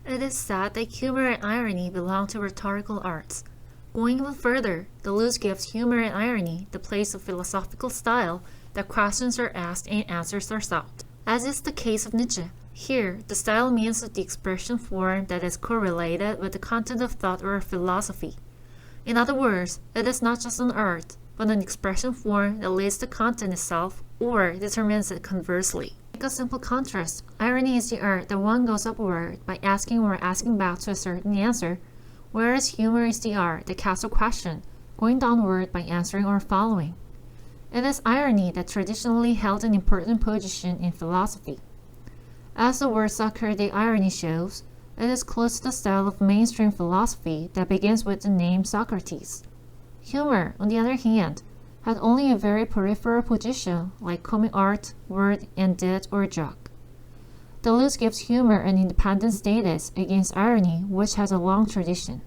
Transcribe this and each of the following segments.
It is said that humor and irony belong to rhetorical arts. Going even further, Deleuze gives humor and irony the place of philosophical style that questions are asked and answers are sought. As is the case of Nietzsche, here the style means the expression form that is correlated with the content of thought or philosophy. In other words, it is not just an art, but an expression form that leads the content itself or determines it conversely. Like a simple contrast, irony is the art that one goes upward by asking or asking back to a certain answer, whereas humor is the art that casts a question, going downward by answering or following. It is irony that traditionally held an important position in philosophy. As the word Socratic irony shows, it is close to the style of mainstream philosophy that begins with the name Socrates. Humor, on the other hand, had only a very peripheral position like comic art, word and deed or joke. Deleuze gives humor an independent status against irony, which has a long tradition.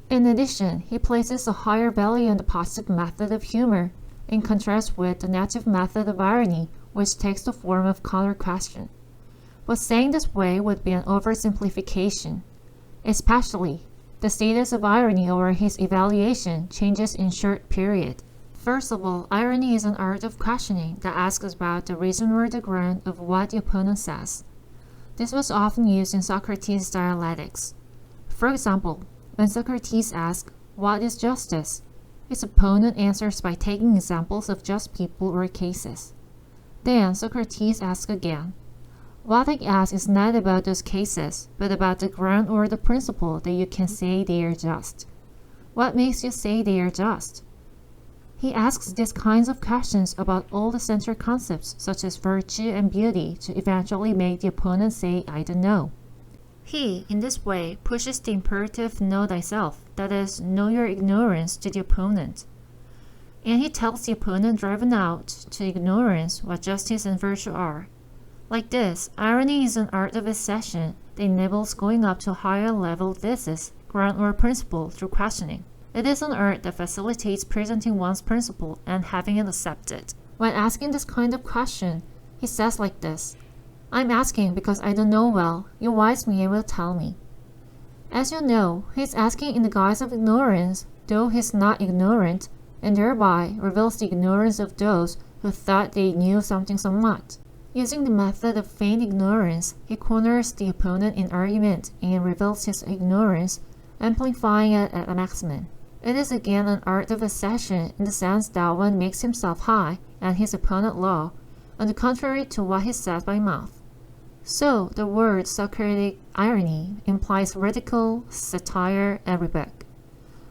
In addition, he places a higher value on the positive method of humor, in contrast with the negative method of irony, which takes the form of counter-question. But saying this way would be an oversimplification. Especially, the status of irony or his evaluation changes in short period. First of all, irony is an art of questioning that asks about the reason or the ground of what the opponent says. This was often used in Socrates' dialectics. For example, when Socrates asks, "What is justice?" his opponent answers by taking examples of just people or cases. Then Socrates asks again, "What I ask is not about those cases, but about the ground or the principle that you can say they are just. What makes you say they are just?" He asks these kinds of questions about all the central concepts such as virtue and beauty to eventually make the opponent say, "I don't know." He, in this way, pushes the imperative know thyself, that is, know your ignorance, to the opponent. And he tells the opponent driven out to ignorance what justice and virtue are. Like this, irony is an art of accession that enables going up to a higher level thesis, ground or principle through questioning. It is an art that facilitates presenting one's principle and having it accepted. When asking this kind of question, he says like this, "I'm asking because I don't know well. You wise me and will tell me." As you know, he's asking in the guise of ignorance, though he's not ignorant, and thereby reveals the ignorance of those who thought they knew something somewhat. Using the method of feigned ignorance, he corners the opponent in argument and reveals his ignorance, amplifying it at a maximum. It is again an art of accession in the sense that one makes himself high and his opponent low, on the contrary to what he says by mouth. So, the word Socratic irony implies ridicule, satire, and rebuke.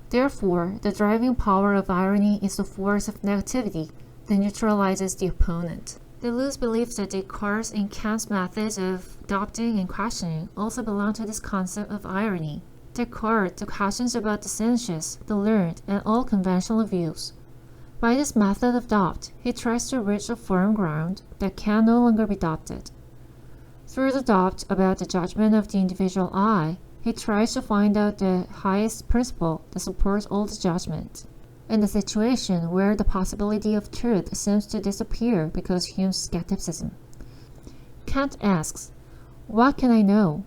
Therefore, the driving power of irony is the force of negativity that neutralizes the opponent. Deleuze believes that Descartes and Kant's methods of adopting and questioning also belong to this concept of irony. Descartes took questions about the sensuous, the learned, and all conventional views. By this method of doubt, he tries to reach a firm ground that can no longer be doubted. Through the doubt about the judgment of the individual I, he tries to find out the highest principle that supports all the judgment. In the situation where the possibility of truth seems to disappear because of Hume's skepticism, Kant asks, "What can I know?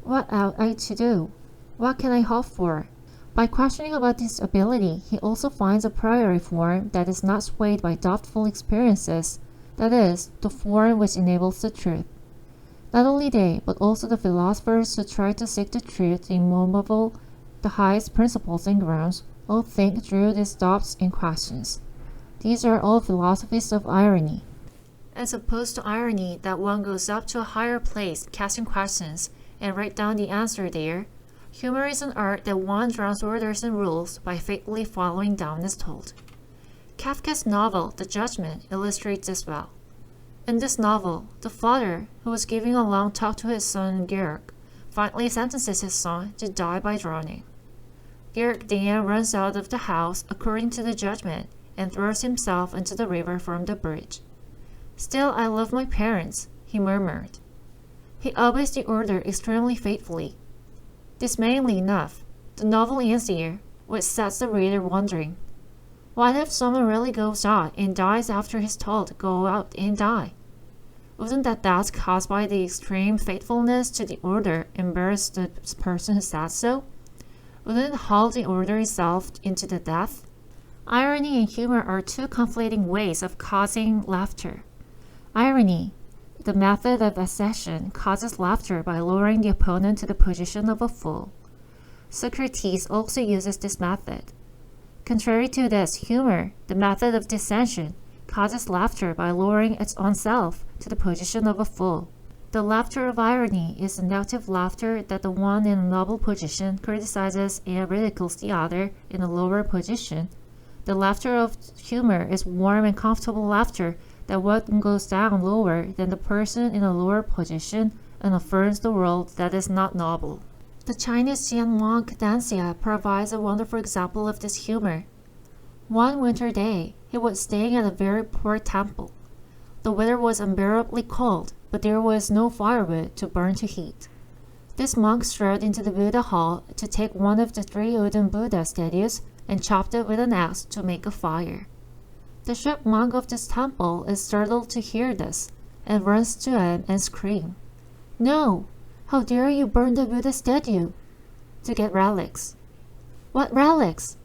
What ought I to do? What can I hope for?" By questioning about this ability, he also finds a priori form that is not swayed by doubtful experiences, that is, the form which enables the truth. Not only they, but also the philosophers who try to seek the truth, the immovable, the highest principles and grounds, all think through these doubts and questions. These are all philosophies of irony. As opposed to irony that one goes up to a higher place, casting questions, and write down the answer there, humor is an art that one draws orders and rules by faithfully following down as told. Kafka's novel, The Judgment, illustrates this well. In this novel, the father, who was giving a long talk to his son Georg, finally sentences his son to die by drowning. Georg then runs out of the house according to the judgment and throws himself into the river from the bridge. "Still I love my parents," he murmured. He obeys the order extremely faithfully. Dismayingly enough, the novel ends here, which sets the reader wondering. What if someone really goes out and dies after he's told to go out and die? Wouldn't that death caused by the extreme faithfulness to the order embarrass the person who said so? Wouldn't it haul the order itself into the death? Irony and humor are two conflicting ways of causing laughter. Irony, the method of accession, causes laughter by lowering the opponent to the position of a fool. Socrates also uses this method. Contrary to this, humor, the method of dissension, causes laughter by lowering its own self to the position of a fool. The laughter of irony is the negative laughter that the one in a noble position criticizes and ridicules the other in a lower position. The laughter of humor is warm and comfortable laughter that one goes down lower than the person in a lower position and affirms the world that is not noble. The Chinese Zen monk Danxia provides a wonderful example of this humor. One winter day, he was staying at a very poor temple. The weather was unbearably cold, but there was no firewood to burn to heat. This monk strolled into the Buddha hall to take one of the 3 wooden Buddha statues and chopped it with an axe to make a fire. The strict monk of this temple is startled to hear this, and runs to him and screams, "No! How dare you burn the Buddha statue?" To get relics. What relics?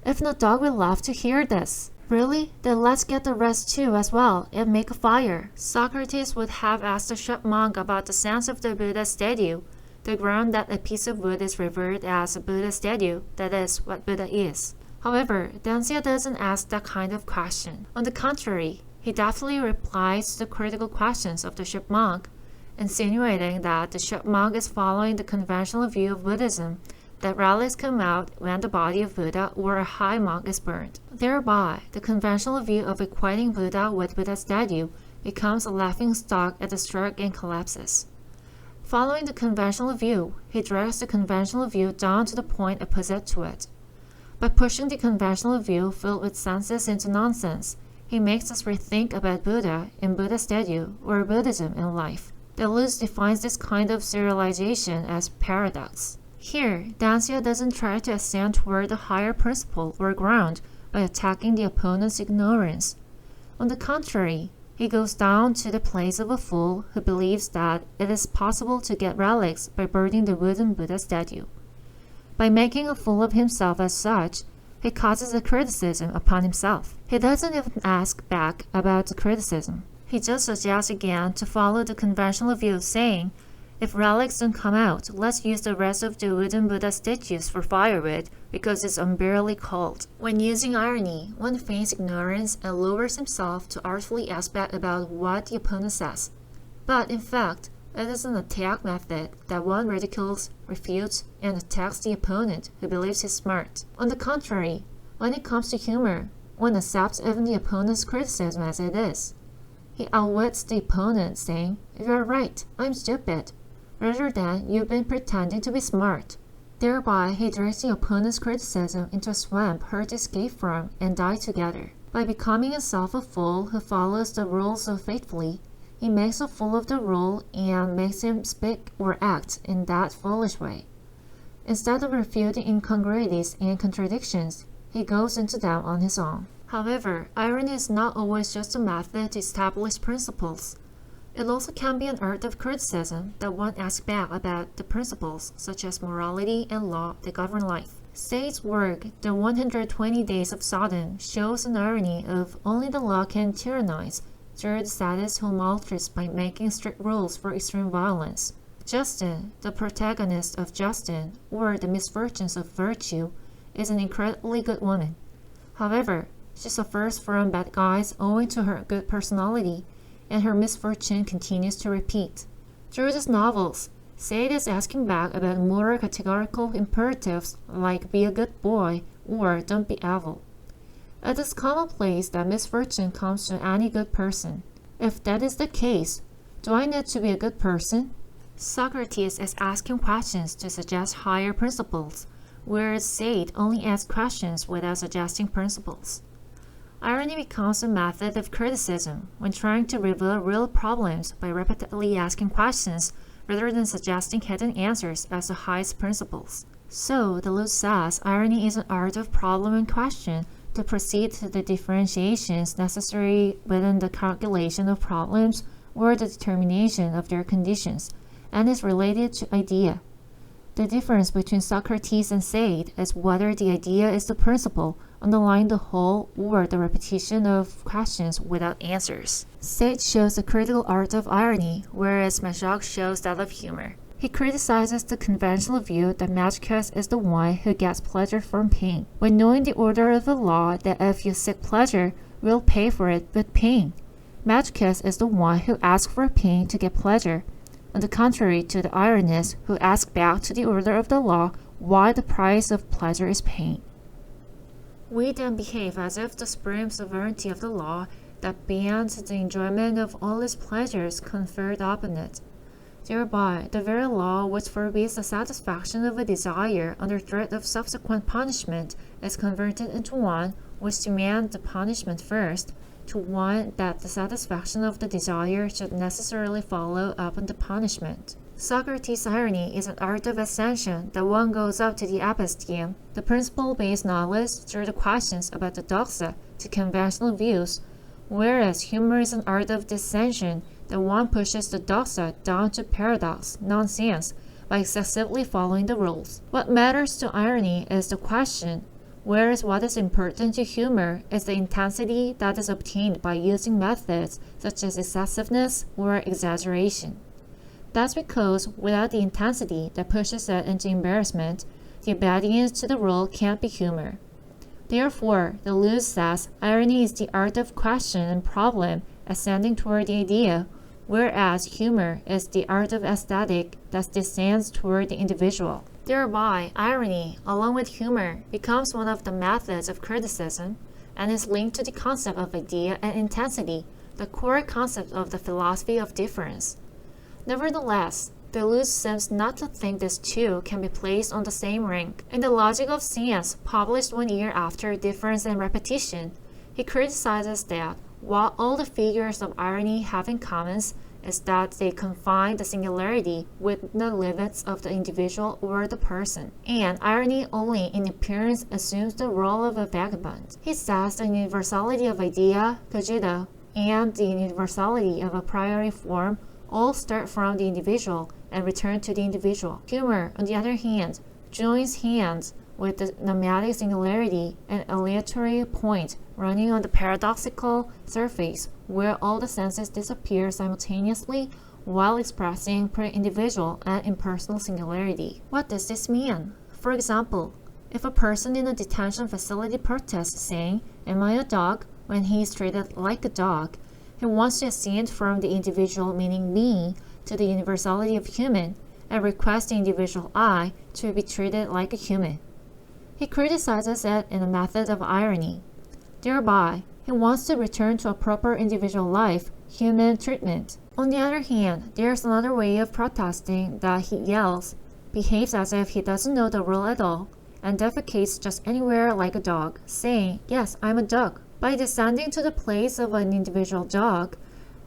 If no dog will laugh to hear this. Really? Then let's get the rest too as well and make a fire. Socrates would have asked the strict monk about the sense of the Buddha statue, the ground that a piece of wood is revered as a Buddha statue, that is, what Buddha is. However, Danxia doesn't ask that kind of question. On the contrary, he deftly replies to the critical questions of the strict monk, insinuating that the strict monk is following the conventional view of Buddhism that relics come out when the body of Buddha or a high monk is burned. Thereby, the conventional view of equating Buddha with Buddha's statue becomes a laughingstock at the stroke and collapses. Following the conventional view, he drags the conventional view down to the point opposite to it. By pushing the conventional view filled with senses into nonsense, he makes us rethink about Buddha and Buddha's statue or Buddhism in life. Deleuze defines this kind of serialization as paradox. Here, Danxia doesn't try to ascend toward a higher principle or ground by attacking the opponent's ignorance. On the contrary, he goes down to the place of a fool who believes that it is possible to get relics by burning the wooden Buddha statue. By making a fool of himself as such, he causes a criticism upon himself. He doesn't even ask back about the criticism. He just suggests again to follow the conventional view, saying, "If relics don't come out, let's use the rest of the wooden Buddha statues for firewood because it's unbearably cold." When using irony, one feigns ignorance and lowers himself to artfully ask back about what the opponent says. But in fact, it is an attack method that one ridicules, refutes, and attacks the opponent who believes he's smart. On the contrary, when it comes to humor, one accepts even the opponent's criticism as it is. He outwits the opponent, saying, "You're right, I'm stupid," rather than "You've been pretending to be smart." Thereby, he drags the opponent's criticism into a swamp hard to escape from and die together. By becoming himself a fool who follows the rules so faithfully, he makes a fool of the rule and makes him speak or act in that foolish way. Instead of refuting incongruities and contradictions, he goes into them on his own. However, irony is not always just a method to establish principles. It also can be an art of criticism that one asks back about the principles such as morality and law that govern life. Said's work, The 120 Days of Sodom, shows an irony of only the law can tyrannize through the sadist who maltreats by making strict rules for extreme violence. Justin, the protagonist of Justin, or The Misfortunes of Virtue, is an incredibly good woman. However, she suffers from bad guys owing to her good personality, and her misfortune continues to repeat. Through these novels, Said is asking back about more categorical imperatives like be a good boy or don't be evil. It is commonplace that misfortune comes to any good person. If that is the case, do I need to be a good person? Socrates is asking questions to suggest higher principles, whereas Said only asks questions without suggesting principles. Irony becomes a method of criticism when trying to reveal real problems by repeatedly asking questions rather than suggesting hidden answers as the highest principles. So, Deleuze says irony is an art of problem and question to proceed to the differentiations necessary within the calculation of problems or the determination of their conditions, and is related to idea. The difference between Socrates and Sade is whether the idea is the principle underlying the whole or the repetition of questions without answers. Sade shows the critical art of irony, whereas Majok shows that of humor. He criticizes the conventional view that Magicus is the one who gets pleasure from pain, when knowing the order of the law that if you seek pleasure, you'll pay for it with pain. Magicus is the one who asks for pain to get pleasure, on the contrary to the ironist who asks back to the order of the law why the price of pleasure is pain. We then behave as if the supreme sovereignty of the law that bans the enjoyment of all its pleasures conferred upon it. Thereby, the very law which forbids the satisfaction of a desire under threat of subsequent punishment is converted into one which demands the punishment first, to one that the satisfaction of the desire should necessarily follow upon the punishment. Socrates' irony is an art of ascension that one goes up to the episteme, the principle-based knowledge, through the questions about the doxa to conventional views, whereas humor is an art of descension that one pushes the doxa down to paradox, nonsense, by excessively following the rules. What matters to irony is the question, whereas what is important to humor is the intensity that is obtained by using methods such as excessiveness or exaggeration. That's because without the intensity that pushes it into embarrassment, the obedience to the rule can't be humor. Therefore, the Luz says irony is the art of question and problem ascending toward the idea, whereas humor is the art of aesthetic that descends toward the individual. Thereby, irony, along with humor, becomes one of the methods of criticism and is linked to the concept of idea and intensity, the core concept of the philosophy of difference. Nevertheless, Deleuze seems not to think these two can be placed on the same rank. In The Logic of Science, published 1 year after Difference and Repetition, he criticizes that what all the figures of irony have in common is that they confine the singularity with the limits of the individual or the person, and irony only in appearance assumes the role of a vagabond. He says the universality of idea, cogito, and the universality of a priori form all start from the individual and return to the individual. Humor, on the other hand, joins hands with the nomadic singularity and aleatory point running on the paradoxical surface where all the senses disappear simultaneously while expressing per-individual and impersonal singularity. What does this mean? For example, if a person in a detention facility protests saying, "Am I a dog?" when he is treated like a dog, he wants to ascend from the individual meaning me to the universality of human and requests the individual I to be treated like a human. He criticizes it in a method of irony. Thereby, he wants to return to a proper individual life, human treatment. On the other hand, there's another way of protesting that he yells, behaves as if he doesn't know the rule at all, and defecates just anywhere like a dog, saying, "Yes, I'm a dog." By descending to the place of an individual dog,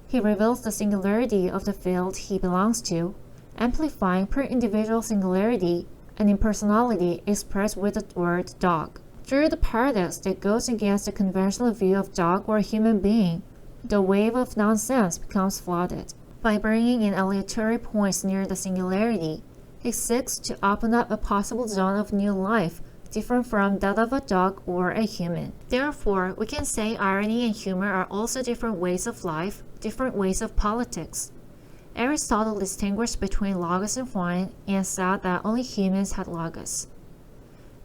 he reveals the singularity of the field he belongs to, amplifying per-individual singularity and impersonality expressed with the word dog. Through the paradox that goes against the conventional view of dog or human being, the wave of nonsense becomes flooded. By bringing in aleatory points near the singularity, he seeks to open up a possible zone of new life different from that of a dog or a human. Therefore, we can say irony and humor are also different ways of life, different ways of politics. Aristotle distinguished between logos and wine and said that only humans had logos.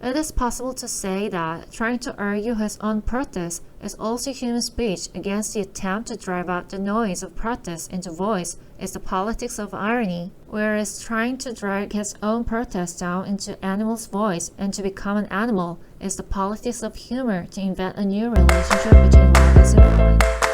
It is possible to say that trying to argue his own protest is also human speech against the attempt to drive out the noise of protest into voice is the politics of irony, whereas trying to drag his own protest down into animal's voice and to become an animal is the politics of humor to invent a new relationship between logos and wine.